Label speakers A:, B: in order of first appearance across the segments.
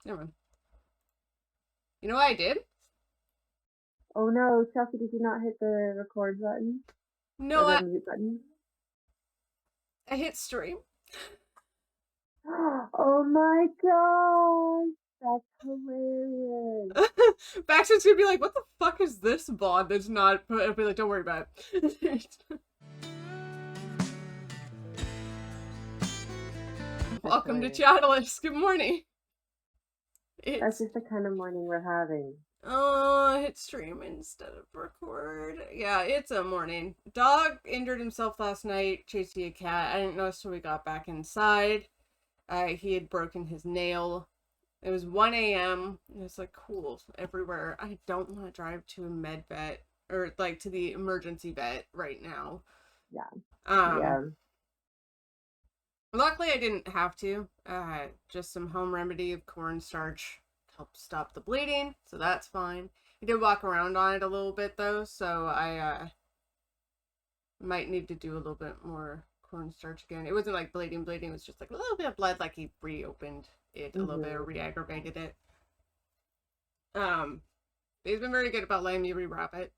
A: Never mind. You know what I did?
B: Oh no, Chelsea, did you not hit the record button?
A: No,
B: Or the
A: I,
B: mute button?
A: I hit stream.
B: Oh my gosh! That's hilarious.
A: Baxter's gonna be like, what the fuck is this bond that's not. I'll be like, don't worry about it.
B: That's
A: Welcome to
B: hilarious.
A: Chattalyst. Good morning.
B: That's
A: It's
B: just the kind of morning we're having.
A: Oh, hit stream instead of record. Yeah, it's a morning. Dog injured himself last night chasing a cat. I didn't notice till we got back inside. He had broken his nail. It was 1 a.m. It was like cool everywhere. I don't want to drive to a med vet or like to the emergency vet right now.
B: Yeah.
A: Um,
B: Yeah.
A: Luckily I didn't have to. Just some home remedy of cornstarch help stop the bleeding, so that's fine. I did walk around on it a little bit though, so I might need to do a little bit more cornstarch again. It wasn't like bleeding, it was just like a little bit of blood, like he reopened it a little bit or
B: Mhm.
A: re-aggravated it. Um, he's been very good about letting me rewrap it,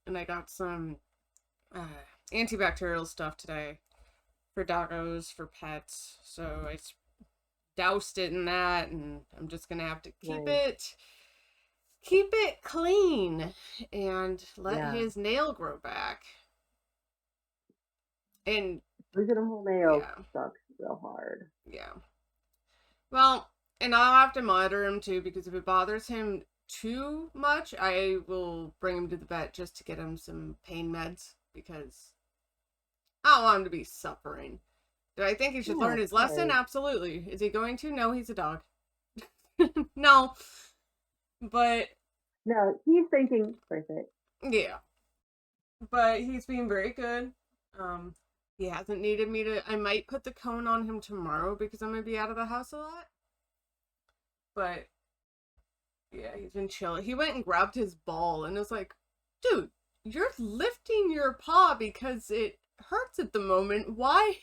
A: and I got some uh, antibacterial stuff today for doggos for pets, so I doused it in that, and I'm just gonna have to
B: Nice.
A: keep it clean and let
B: Yeah.
A: his nail grow back. And
B: Losing a whole nail
A: yeah,
B: sucks real hard.
A: yeah. Well, and I'll have to monitor him too because if it bothers him too much, I will bring him to the vet just to get him some pain meds because I don't want him to be suffering. Do I think he should
B: Yeah,
A: learn
B: of
A: his lesson?
B: course.
A: Absolutely. Is he going to? No, he's a dog. No, but
B: No, he's thinking worth it.
A: yeah, but he's been very good. Um, he hasn't needed me to. I might put the cone on him tomorrow because I'm gonna be out of the house a lot. But yeah, he's been chill. He went and grabbed his ball and was like, "Dude, you're lifting your paw because it hurts at the moment. Why?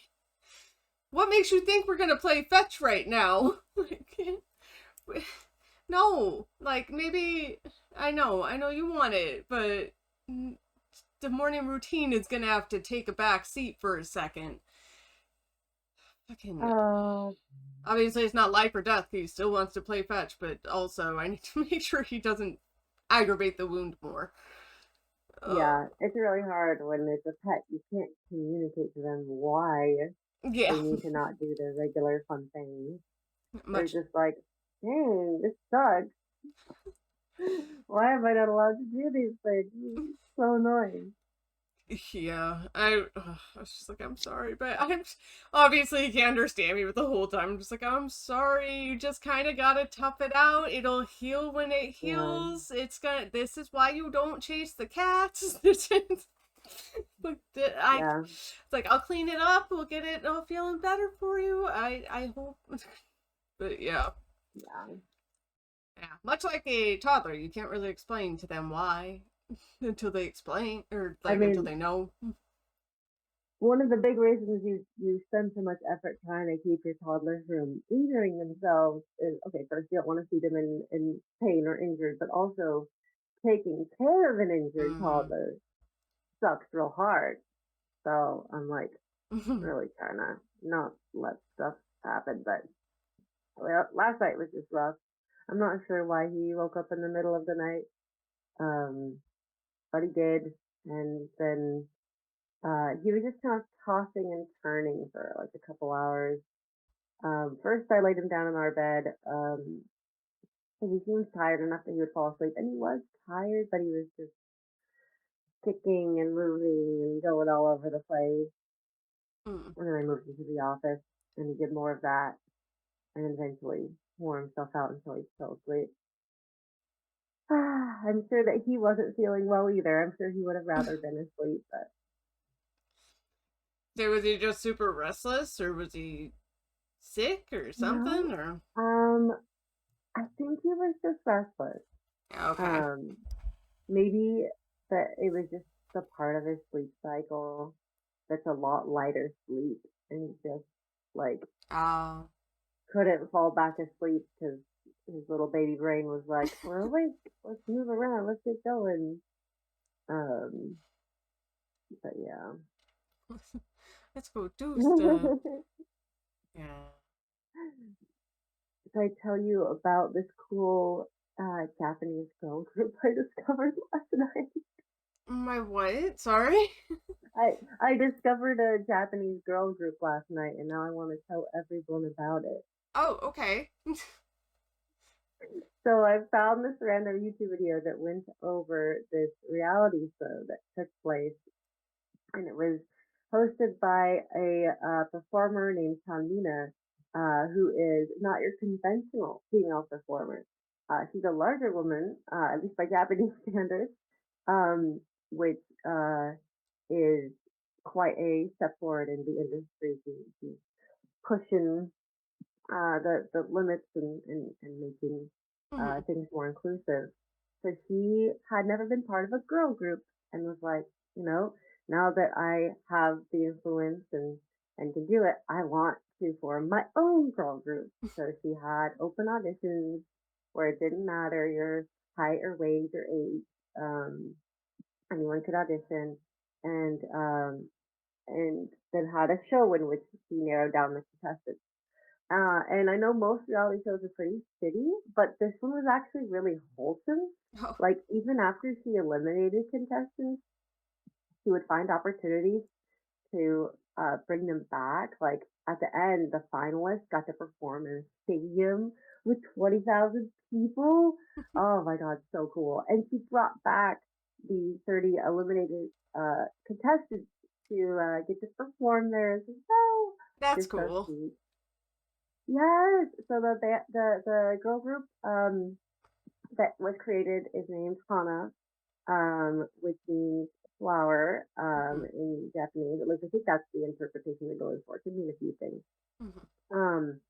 A: What makes you think we're gonna play fetch right now?" Like, no, like maybe I know you want it, but the morning routine is gonna have to take a back seat for a second. Fucking
B: Oh,
A: obviously it's not life or death. He still wants to play fetch, but also I need to make sure he doesn't aggravate the wound more.
B: yeah.
A: Oh,
B: It's really hard when it's a pet. You can't communicate to them why
A: yeah,
B: they need to not do their regular fun things. They're
A: much.
B: just like, dang, this sucks. Why am I not allowed to do these things? It's so annoying.
A: Yeah, I was just like, I'm sorry, but I'm obviously he can't understand me. But the whole time I'm just like, I'm sorry. You just kind of gotta tough it out. It'll heal when it
B: Yeah,
A: heals. It's gonna. This is why you don't chase the cats. This is like
B: yeah,
A: it's like I'll clean it up. We'll get it all feeling better for you. I hope. But yeah,
B: yeah.
A: yeah. Much like a toddler, you can't really explain to them why until they explain or
B: I
A: like until
B: mean,
A: they know.
B: one of the big reasons you spend so much effort trying to keep your toddler from injuring themselves is okay. First, you don't want to see them in pain or injured, but also taking care of an injured
A: Mm.
B: toddler sucks real hard. So I'm like really trying to not let stuff happen. But well, last night was just rough. I'm not sure why he woke up in the middle of the night, um, but he did, and then he was just kind of tossing and turning for like a couple hours. First, I laid him down in our bed, and he seemed tired enough that he would fall asleep, and he was tired, but he was just kicking and moving and going all over the place.
A: Mm.
B: And then I moved into the office, and he did more of that, and eventually wore himself out until he fell asleep. I'm sure that he wasn't feeling well either. I'm sure he would have rather been asleep, but
A: So was he just super restless, or was he sick or
B: no.
A: something? Or
B: Um, I think he was just restless.
A: okay,
B: Um, maybe that it was just the part of his sleep cycle that's a lot lighter sleep, and he just like
A: uh,
B: couldn't fall back asleep because his little baby brain was like, "We're awake. Let's move around. Let's get going." Um, but yeah.
A: Let's go do stuff. Yeah.
B: Did I tell you about this cool Japanese girl group I discovered last night?
A: My what? Sorry?
B: I discovered a Japanese girl group last night, and now I want to tell everyone about it.
A: Oh, okay.
B: So I found this random YouTube video that went over this reality show that took place, and it was hosted by a performer named Tanmina, who is not your conventional female performer. She's a larger woman, at least by Japanese standards, um, which is quite a step forward in the industry. She's pushing the limits and making
A: Hmm.
B: things more inclusive. So she had never been part of a girl group and was like, you know, now that I have the influence and can do it, I want to form my own girl group. So she had open auditions where it didn't matter your height or weight or age. Um, Anyone could audition, and then had a show in which she narrowed down the contestants. And I know most reality shows are pretty shitty, but this one was actually really wholesome.
A: Oh,
B: Like, even after she eliminated contestants, she would find opportunities to bring them back. Like, at the end, the finalists got to perform in a stadium with 20,000 people. Oh my God, so cool. And she brought back the 30 eliminated contestants to get to perform there as well.
A: that's
B: Just so
A: cool.
B: sweet. Yes. So the girl group that was created is named Hana, which means flower
A: Hmm.
B: in Japanese. At least I think that's the interpretation they're going for. It can mean a few things.
A: Hmm.
B: Um,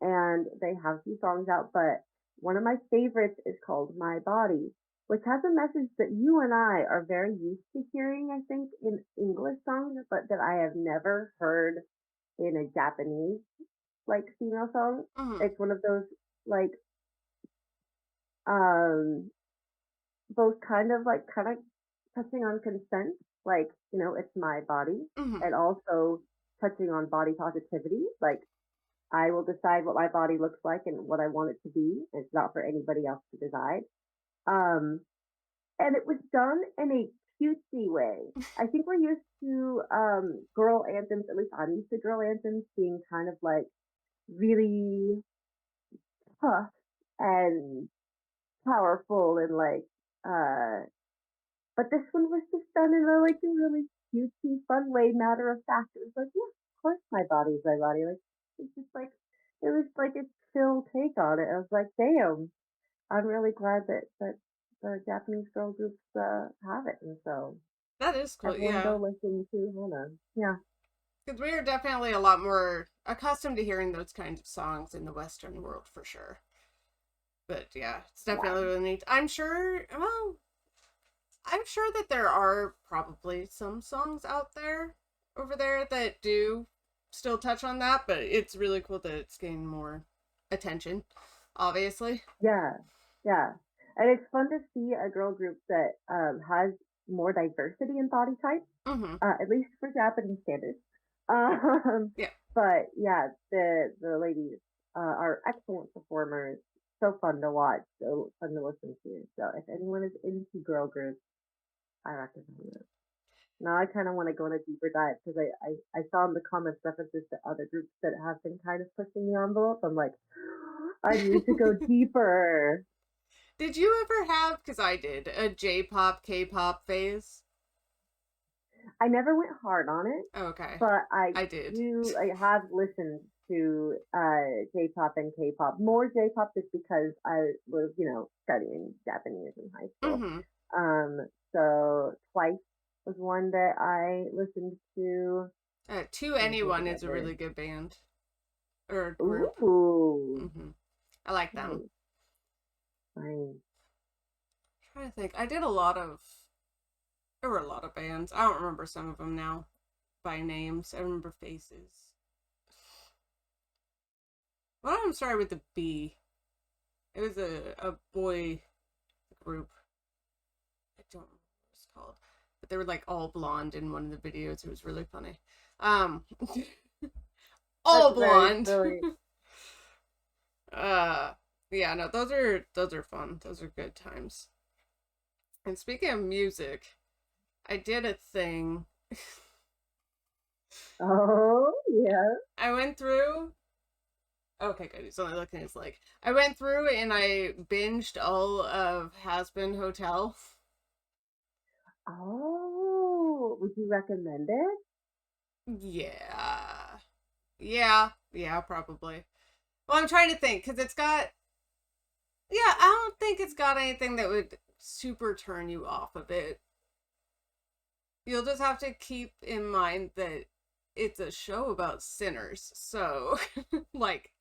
B: and they have a few songs out, but one of my favorites is called My Body, which has a message that you and I are very used to hearing, I think, in English songs, but that I have never heard in a Japanese like female song.
A: Hmm.
B: It's one of those like um both kind of touching on consent, like, it's my body,
A: Hmm.
B: and also touching on body positivity, like I will decide what my body looks like and what I want it to be. It's not for anybody else to decide. Um and it was done in a cutesy way. I think we're used to girl anthems, at least I'm used to girl anthems being kind of like really tough and powerful and like but this one was just done in a like a really cutesy, fun way, matter of fact. It was like, yeah, of course my body's my body. Like it's just like it was like a chill take on it. I was like, damn, I'm really glad that the Japanese girl groups have it, and so
A: That is cool,
B: everyone go
A: yeah.
B: listen to Hana. Yeah,
A: Because we are definitely a lot more accustomed to hearing those kinds of songs in the Western world for sure. But yeah, it's
B: yeah,
A: definitely really neat. I'm sure that there are probably some songs out there over there that do still touch on that, but it's really cool that it's getting more attention, obviously.
B: yeah, yeah. And it's fun to see a girl group that has more diversity in body types,
A: Mm-hmm.
B: at least for Japanese standards. Um,
A: Yeah.
B: but yeah, the ladies are excellent performers. So fun to watch, so fun to listen to. So if anyone is into girl groups, I recommend it. Now I kind of want to go on a deeper dive because I saw in the comments references to other groups that have been kind of pushing the envelope. I'm like, I need to go deeper.
A: Did you ever have, because I did, a J-pop, K-pop phase?
B: I never went hard on it,
A: Okay.
B: but
A: I did.
B: I have listened to J-pop and K-pop. More J-pop just because I was, studying Japanese in high school.
A: Mm-hmm.
B: Um, so Twice was one that I listened to.
A: To
B: Trying to think
A: Anyone
B: of
A: is a
B: other.
A: really good band or group.
B: Ooh,
A: Mm-hmm. I like them.
B: nice, nice.
A: I'm trying to think. I did a lot of. There were a lot of bands. I don't remember some of them now by names. I remember faces. One of them started with a B, It was a boy group. I don't know what it's called, but they were like all blonde in one of the videos. It was really funny. Um, all
B: That's very
A: blonde.
B: silly.
A: uh, yeah, no, those are fun. Those are good times. And speaking of music, I did a thing.
B: Oh, yeah.
A: I went through. Okay, good. He's only looking at his leg. I went through and I binged all of Has Been Hotel.
B: Oh, would you recommend it?
A: Yeah. Yeah, probably. Well, I'm trying to think because it's got. Yeah, I don't think it's got anything that would super turn you off of it. You'll just have to keep in mind that it's a show about sinners. So, like,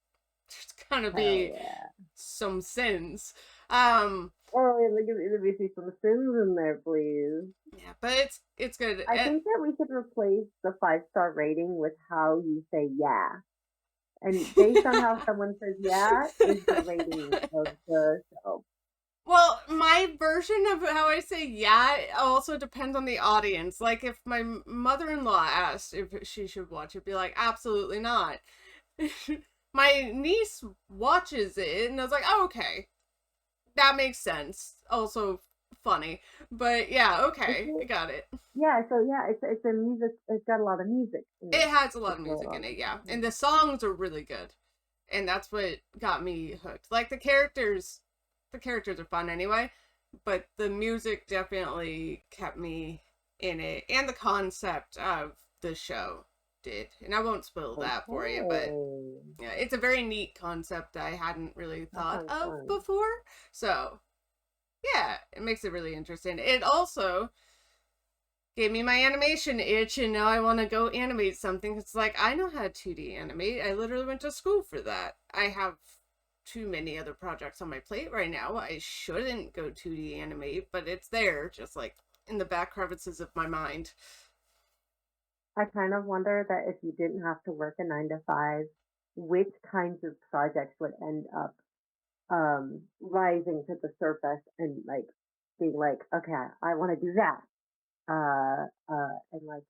A: there's gonna
B: Hell
A: be
B: yeah.
A: some sins. Um,
B: Oh, yeah, let me see some sins in there, please.
A: yeah, but it's good.
B: I think that we could replace the 5-star rating with how you say yeah. And based on how someone says yeah is the rating of the show.
A: Well, my version of how I say yeah also depends on the audience. Like, if my mother-in-law asked if she should watch it, be like, absolutely not. My niece watches it, and I was like, oh, okay, that makes sense. Also funny, but yeah, okay, I got it.
B: Yeah, so yeah, it's a music. It's got a lot of music in
A: It
B: it.
A: has a lot
B: It's
A: of
B: got a
A: music
B: lot
A: in it,
B: of
A: yeah,
B: music.
A: and the songs are really good, and that's what got me hooked. Like, the characters are fun anyway, but the music definitely kept me in it, and the concept of the show did. And I won't spoil that for you, but
B: Okay,
A: yeah, it's a very neat concept I hadn't really
B: that
A: thought
B: sounds
A: of
B: fun.
A: before. So yeah, it makes it really interesting. It also gave me my animation itch, and now I want to go animate something. It's like, I know how to 2D animate. I literally went to school for that. I have too many other projects on my plate right now. I shouldn't go 2D animate, but it's there, just like in the back crevices of my mind.
B: I kind of wonder that if you didn't have to work a 9 to 5, which kinds of projects would end up rising to the surface and like being like, okay, I want to do that. And like,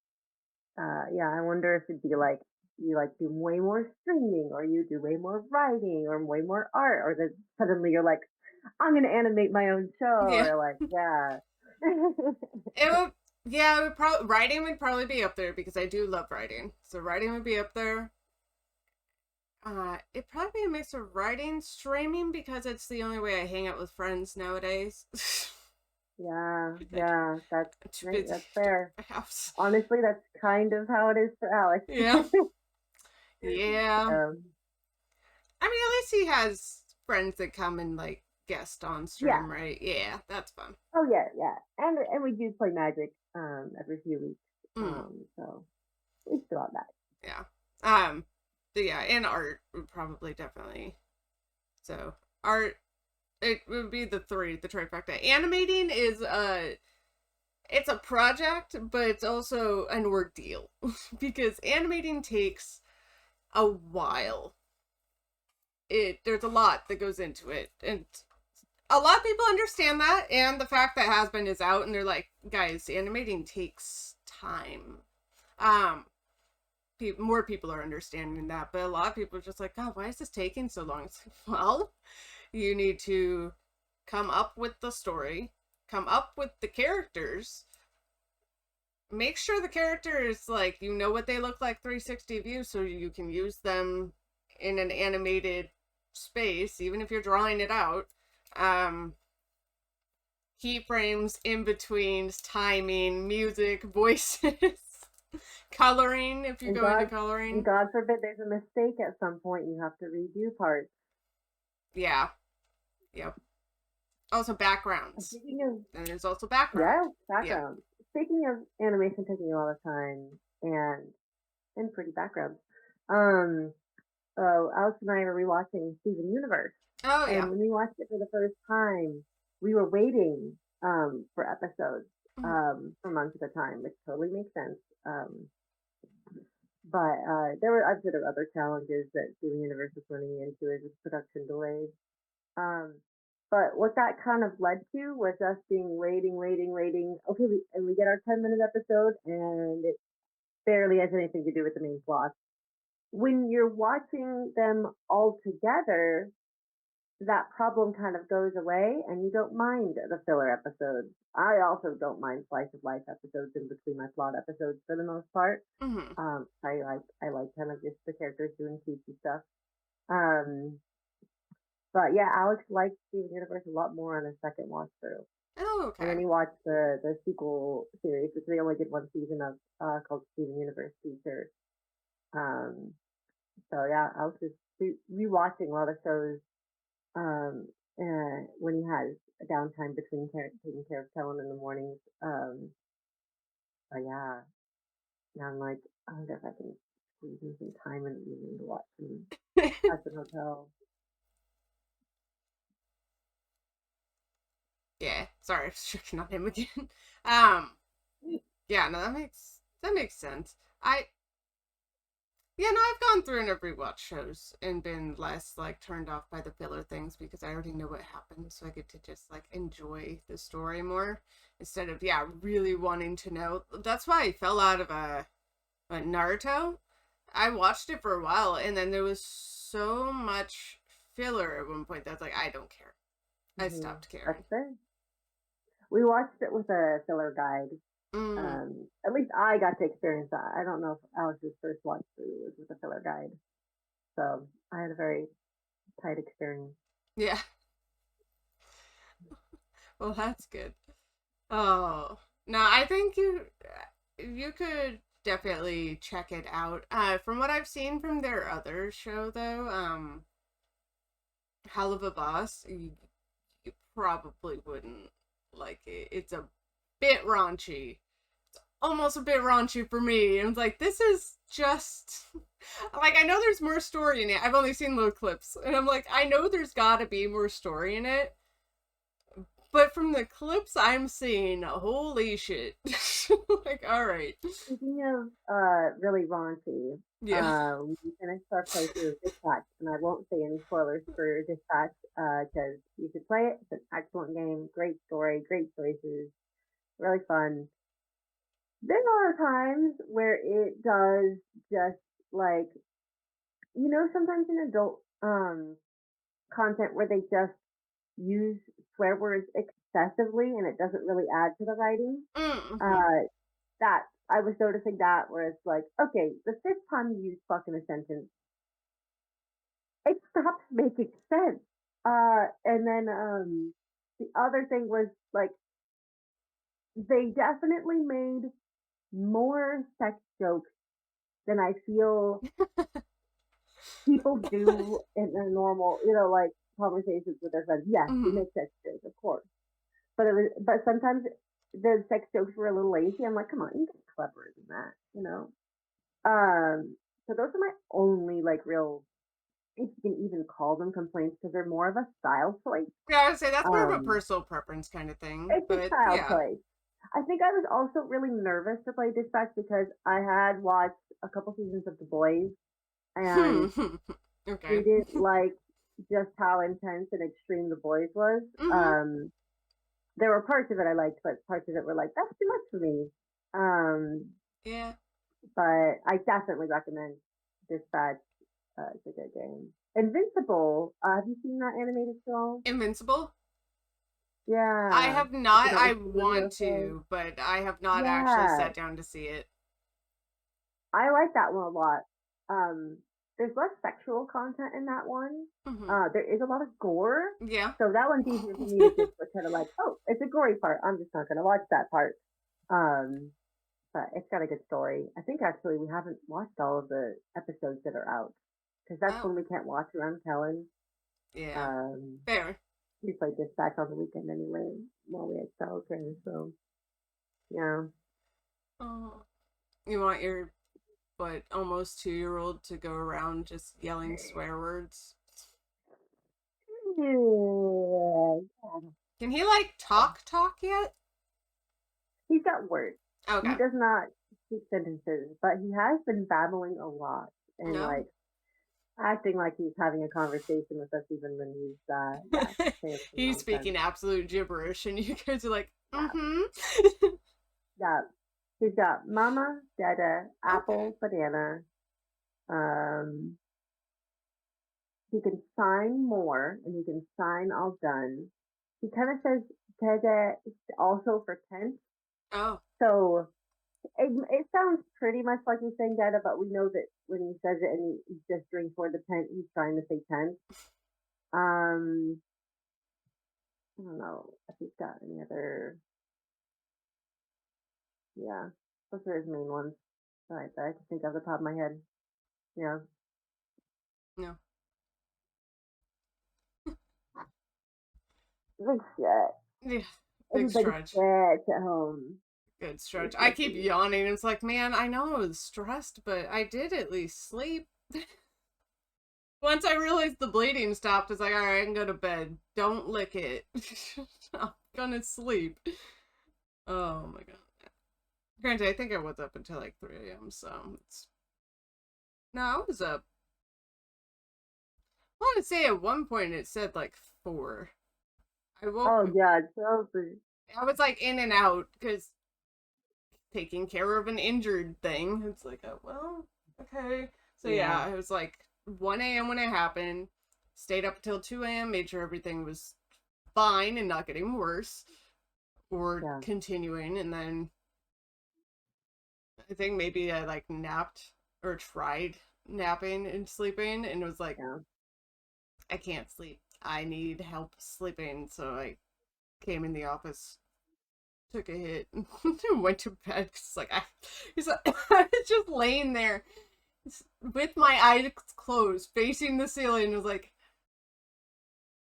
B: yeah, I wonder if it'd be like you like do way more streaming, or you do way more writing, or way more art, or then suddenly you're like, I'm gonna animate my own show,
A: Yeah.
B: or like, yeah.
A: It would, yeah, it would probably, writing would probably be up there because I do love writing. So writing would be up there. It'd probably be a mix of writing, streaming, because it's the only way I hang out with friends nowadays.
B: Yeah,
A: Like,
B: yeah,
A: I'm too busy
B: that's
A: to
B: fair.
A: my house.
B: Honestly, that's kind of how it is for Alex.
A: Yeah. Yeah.
B: um,
A: I mean, at least he has friends that come and like guest on
B: yeah.
A: stream, right? Yeah, that's fun.
B: Oh yeah, yeah. And we do play Magic every few weeks.
A: Mm,
B: So we still have that.
A: yeah. Um, but yeah, and art would probably definitely. So art, it would be the three, the trifecta. Animating is it's a project, but it's also an ordeal because animating takes a while. There's a lot that goes into it, and a lot of people understand that, and the fact that Has Been is out, and they're like, guys, animating takes time. Um, more people are understanding that, but a lot of people are just like, God, why is this taking so long? It's like, well, you need to come up with the story, come up with the characters, make sure the characters, like, you know what they look like 360 view, so you can use them in an animated space, even if you're drawing it out. Um, Keyframes, in betweens, timing, music, voices, coloring if you
B: And
A: go into
B: God,
A: coloring.
B: forbid there's a mistake at some point, you have to redo parts.
A: Yeah. Yep. Also backgrounds.
B: Speaking of,
A: And there's also background.
B: yeah,
A: Yep.
B: background. Speaking of animation taking a lot of time and pretty backgrounds, um, Alex and I were rewatching Steven Universe,
A: Oh yeah.
B: and when we watched it for the first time, we were waiting for episodes
A: Mhm.
B: for months at a time, which totally makes sense. But there were a bit of other challenges that Steven Universe was running into as its production delays. Um, but what that kind of led to was us being waiting. Okay, we get our 10-minute episode, and it barely has anything to do with the main plot. When you're watching them all together, that problem kind of goes away, and you don't mind the filler episodes. I also don't mind slice of life episodes in between my plot episodes for the most part.
A: Mm-hmm.
B: I like kind of just the characters doing cutesy stuff. Um, but yeah, Alex liked Steven Universe a lot more on his second watch through.
A: Oh,
B: And then
A: okay.
B: he watched the sequel series, which they only did one season of, called Steven Universe Feature. Um, so yeah, I was just rewatching a lot of shows when he has a downtime between taking care of Kellen in the mornings. But yeah, now I'm like, I wonder if I can squeeze in some time in the evening to watch some Hudson Hotel.
A: Yeah. Sorry, I was checking on him again. Um. Yeah. No, that makes sense. Yeah, no, I've gone through and I've rewatched shows and been less like turned off by the filler things because I already know what happened, so I get to just like enjoy the story more instead of really wanting to know. That's why I fell out of a Naruto. I watched it for a while and then there was so much filler at one point that's like I don't care. I stopped
B: That's
A: caring.
B: fair. We watched it with a filler guide.
A: Mm,
B: At least I got to experience that. I don't know if Alex's first watch through was with a filler guide. So I had a very tight experience.
A: yeah. Well, that's good. Oh, no, I think you could definitely check it out. From what I've seen from their other show though, Hell of a Boss, you probably wouldn't like it. It's a bit raunchy. Almost a bit raunchy for me. And it's like this is just like I know there's more story in it. I've only seen little clips, and I'm like I know there's got to be more story in it. But from the clips I'm seeing, holy shit. Like, all right.
B: Speaking of really raunchy,
A: Yeah.
B: we finished our playthrough of Dispatch, and I won't say any spoilers for Dispatch because you should play it. It's an excellent game, great story, great choices, really fun. There's a lot of times where it does just like sometimes in adult content where they just use swear words excessively and it doesn't really add to the writing.
A: Mm-hmm.
B: Uh, that I was noticing that where it's like, okay, the fifth time you use fuck in a sentence, it stops making sense. And then the other thing was like they definitely made more sex jokes than I feel people do in their normal, like conversations with their friends. Yes, we
A: Mm-hmm.
B: make sex jokes, of course, but sometimes the sex jokes were a little lazy. I'm like, come on, you can be cleverer than that. Um, so those are my only like real, if you can even call them complaints, because they're more of a style choice.
A: Yeah, I would say that's more of a
B: Um,
A: personal preference kind of thing.
B: it's a
A: But
B: style
A: yeah.
B: choice. I think I was also really nervous to play Dispatch because I had watched a couple seasons of The Boys, and we
A: Okay.
B: didn't like just how intense and extreme The Boys was.
A: Mm-hmm.
B: There were parts of it I liked, but parts of it were like, that's too much for me. Um,
A: Yeah.
B: but I definitely recommend Dispatch. It's a good game. Invincible. Have you seen that animated show?
A: Invincible? I
B: Yeah.
A: have
B: It's
A: not.
B: about
A: I
B: the
A: want
B: superhero thing.
A: to, but I have not actually
B: Yeah.
A: sat down to see it.
B: I like that one a lot. Um, there's less sexual content in that one.
A: Mm-hmm.
B: There is a lot of gore.
A: Yeah.
B: So that one's easier for me to just kind of like, oh, it's a gory part. I'm just not going to watch that part. Um, but it's got a good story. I think actually we haven't watched all of the episodes that are out because that's
A: Oh,
B: when we can't watch around Kellen.
A: yeah.
B: Um,
A: Fair.
B: we played this back on the weekend anyway while we had childcare. So yeah,
A: Oh, you want your almost 2-year-old to go around just yelling swear words?
B: yeah.
A: Can he like talk yet?
B: He's got words. He
A: Okay.
B: does not speak sentences, but he has been babbling a lot and
A: No.
B: like acting like he's having a conversation with us even when he's saying some
A: He's
B: nonsense.
A: speaking absolute gibberish, and you guys are like,
B: Yeah,
A: mm-hmm.
B: yeah. He's got mama, dada,
A: Okay.
B: apple, banana. Um, he can sign more, and he can sign all done. He kind of says dada also for tent.
A: Oh,
B: So it sounds pretty much like he's saying dada, but we know that when he says it and he's gesturing toward the tent, he's trying to say tent. Um, I don't know if he's got any other. Yeah, those are his main ones that I can think of the top of my head. Yeah.
A: no.
B: Big shit.
A: Yeah, big
B: Everybody
A: stretch.
B: stretch at home.
A: Good
B: Stay
A: stretch. I keep
B: stretchy.
A: yawning. It's like, man, I know I was stressed, but I did at least sleep. Once I realized the bleeding stopped, it's like, all right, I can go to bed. Don't lick it. I'm gonna sleep. Oh my god. Granted, I think I was up until like 3 a.m., so it's. No, I was up. I want to say at one point it said like 4. I woke.
B: Oh yeah, totally.
A: I was like in and out because taking care of an injured thing. It's like, oh, well, okay. So
B: Yeah,
A: yeah, it was like 1 a.m. when it happened. Stayed up until 2 a.m., made sure everything was fine and not getting worse or
B: yeah,
A: continuing. And then I think maybe I like napped or tried napping and sleeping and it was like,
B: yeah.
A: I can't sleep. I need help sleeping. So I came in the office, took a hit, and went to bed. It's like, he's like, I was just laying there with my eyes closed, facing the ceiling. It was like,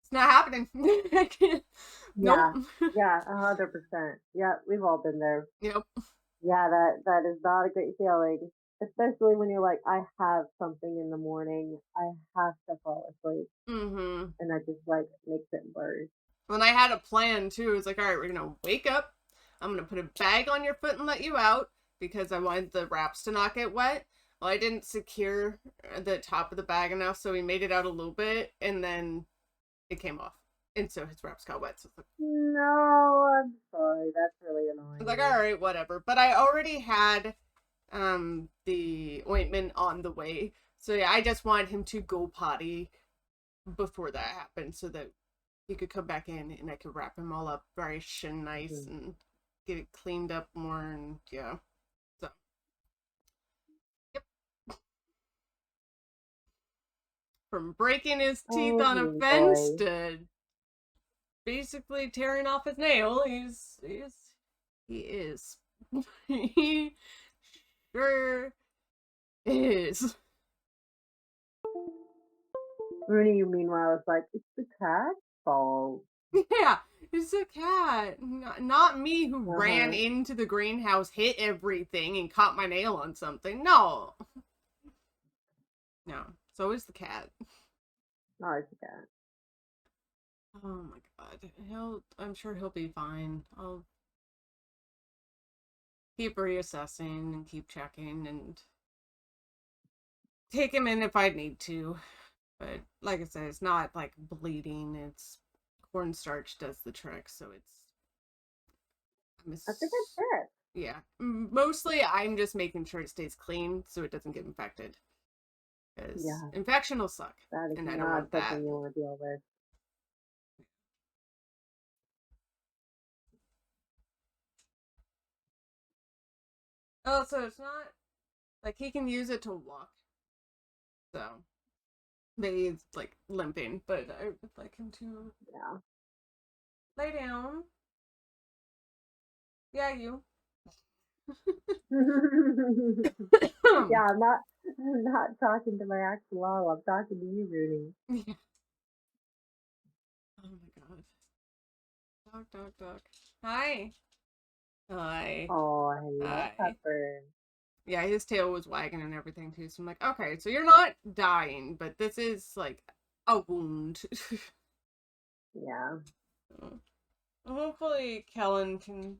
A: it's not happening. I can't. Nope.
B: Yeah, yeah, 100%. Yeah, we've all been there.
A: Yep.
B: Yeah, that is not a great feeling, especially when you're like, I have something in the morning, I have to fall asleep,
A: Mm-hmm.
B: and that just like makes it worse.
A: When I had a plan too, it's like, all right, we're gonna wake up. I'm gonna put a bag on your foot and let you out because I wanted the wraps to not get wet. Well, I didn't secure the top of the bag enough, so we made it out a little bit, and then it came off, and so his wraps got wet. So
B: No, I'm sorry. That's really
A: it's like, all
B: annoying.
A: right, whatever. But I already had the ointment on the way, so yeah, I just wanted him to go potty before that happened, so that he could come back in and I could wrap him all up fresh and nice
B: Mhm.
A: and get it cleaned up more and yeah. So yep. From breaking his teeth
B: Oh,
A: on a
B: mean
A: fence
B: boy.
A: to basically tearing off his nail, he is. He sure is.
B: Rooney, meanwhile, is like, it's the cat's fault.
A: Yeah, it's a cat. Not me who ran
B: Uh-huh.
A: into the greenhouse, hit everything, and caught my nail on something. No. No. So is the cat.
B: No, it's the cat.
A: Oh my god. I'm sure he'll be fine. I'll keep reassessing and keep checking and take him in if I need to. But like I said, it's not like bleeding. It's cornstarch does the trick, so I'm
B: That's a good tip.
A: yeah. Mostly I'm just making sure it stays clean so it doesn't get infected. Because
B: Yeah,
A: infection will suck,
B: that is
A: and I don't
B: not
A: want
B: something
A: that.
B: you want to deal with.
A: Oh, so it's not like he can use it to walk. So maybe he's like limping, but I would like him to
B: Yeah.
A: lay down. Yeah, you.
B: Yeah, I'm not talking to my actual. I'm talking to you, Rooney.
A: Yeah. Oh my god. Dog, dog, dog. Hi. Hi.
B: Oh, I love
A: Hi.
B: Pepper.
A: Yeah, his tail was wagging and everything too. So I'm like, okay, so you're not dying, but this is like a wound.
B: Yeah.
A: So, hopefully, Kellen can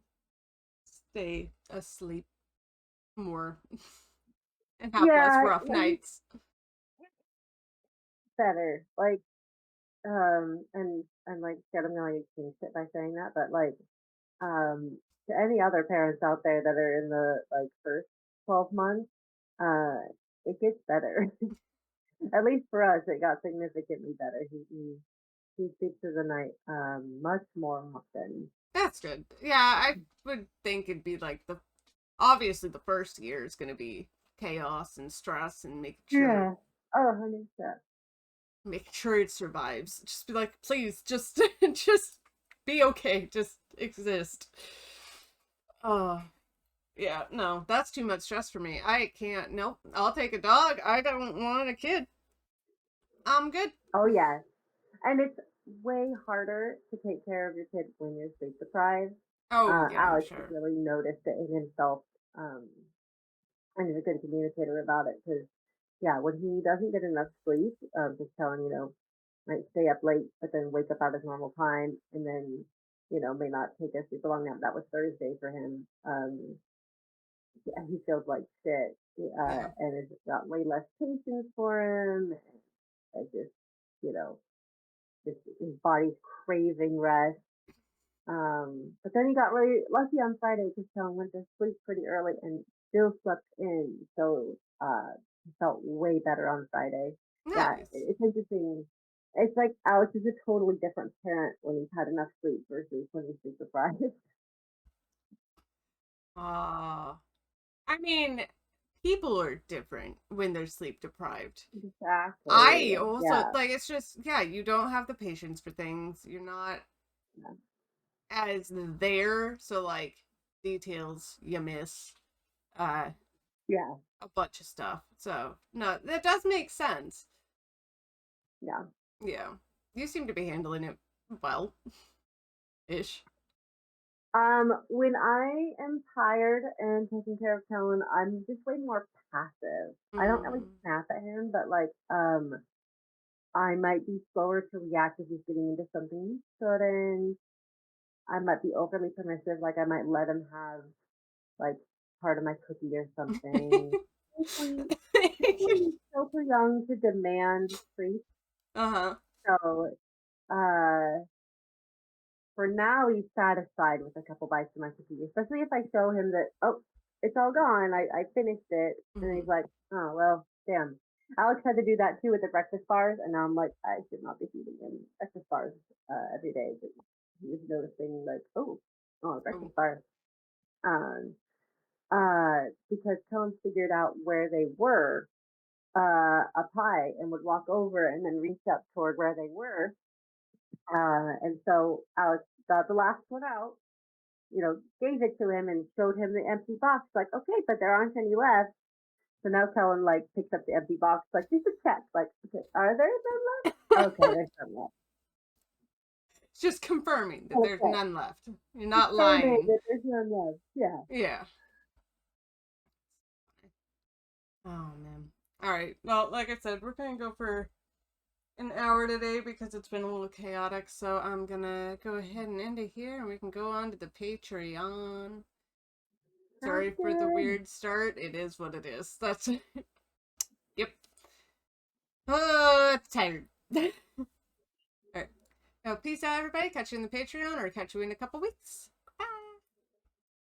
A: stay asleep more and have less
B: Yeah,
A: rough nights.
B: better. Like, and like I said, I'm going to change it by saying that, but like, to any other parents out there that are in the like first 12 months, uh, it gets better. At least for us, it got significantly better. He sleeps through the night much more often.
A: That's good. Yeah, I would think it'd be like obviously the first year is going to be chaos and stress and
B: Yeah. Oh, 100%.
A: making sure it survives. Just be like, please, just just be okay, just exist. Oh, yeah, no, that's too much stress for me. I can't. Nope. I'll take a dog. I don't want a kid. I'm good.
B: Oh, yeah. And it's way harder to take care of your kid when you're sleep deprived.
A: Oh, yeah, I'm
B: Alex has
A: sure.
B: really noticed it in himself, and is a good communicator about it. Because, yeah, when he doesn't get enough sleep, just telling, might stay up late, but then wake up at his normal time, and then, may not take a super long nap. That was Thursday for him. Yeah, he feels like shit,
A: Yeah.
B: and it's got way less patience for him. And just, you know, just his body's craving rest. But then he got really lucky on Friday because Helen went to sleep pretty early and still slept in. So he felt way better on Friday. Yeah,
A: Nice.
B: it's interesting. It's like Alex is a totally different parent when he's had enough sleep versus when he's sleep deprived.
A: Uh, I mean, people are different when they're sleep deprived.
B: Exactly.
A: I also,
B: Yeah.
A: like, it's just, yeah, you don't have the patience for things. You're not
B: Yeah.
A: as there. So, like, details you miss, uh,
B: Yeah.
A: a bunch of stuff. So, no, that does make sense.
B: Yeah.
A: Yeah. You seem to be handling it well ish.
B: When I am tired and taking care of Kellen, I'm just way more passive. I don't really
A: Mm.
B: snap at him, but like, I might be slower to react if he's getting into something he shouldn't. I might be overly permissive, like I might let him have like part of my cookie or something. Hopefully, hopefully he's still too young to demand treats.
A: Uh-huh.
B: So, uh, for now, he's satisfied with a couple bites of my cookie, especially if I show him that, oh, it's all gone. I finished it. And he's
A: Hmm.
B: like, oh, well, damn. Alex had to do that too with the breakfast bars. And now I'm like, I should not be feeding him breakfast bars every day. But he was noticing, like, oh,
A: Oh.
B: breakfast bars. Um, because Cohen figured out where they were up high and would walk over and then reach up toward where they were. And so Alex got the last one out, gave it to him and showed him the empty box. Like, okay, but there aren't any left. So now Kellen like picks up the empty box, like, just a check. Like, okay, are there none left? Okay, there's none left.
A: Just confirming that there's
B: Okay,
A: none left. You're not
B: confirming
A: lying.
B: that there's none left. Yeah.
A: Yeah. Oh man. All right. Well, like I said, we're gonna go for an hour today because it's been a little chaotic. So I'm gonna go ahead and end it here, and we can go on to the Patreon.
B: Sounds
A: Sorry for the
B: good.
A: weird start. It is what it is. That's yep. Oh, it's tired. All right. Now, peace out, everybody. Catch you in the Patreon, or catch you in a couple weeks.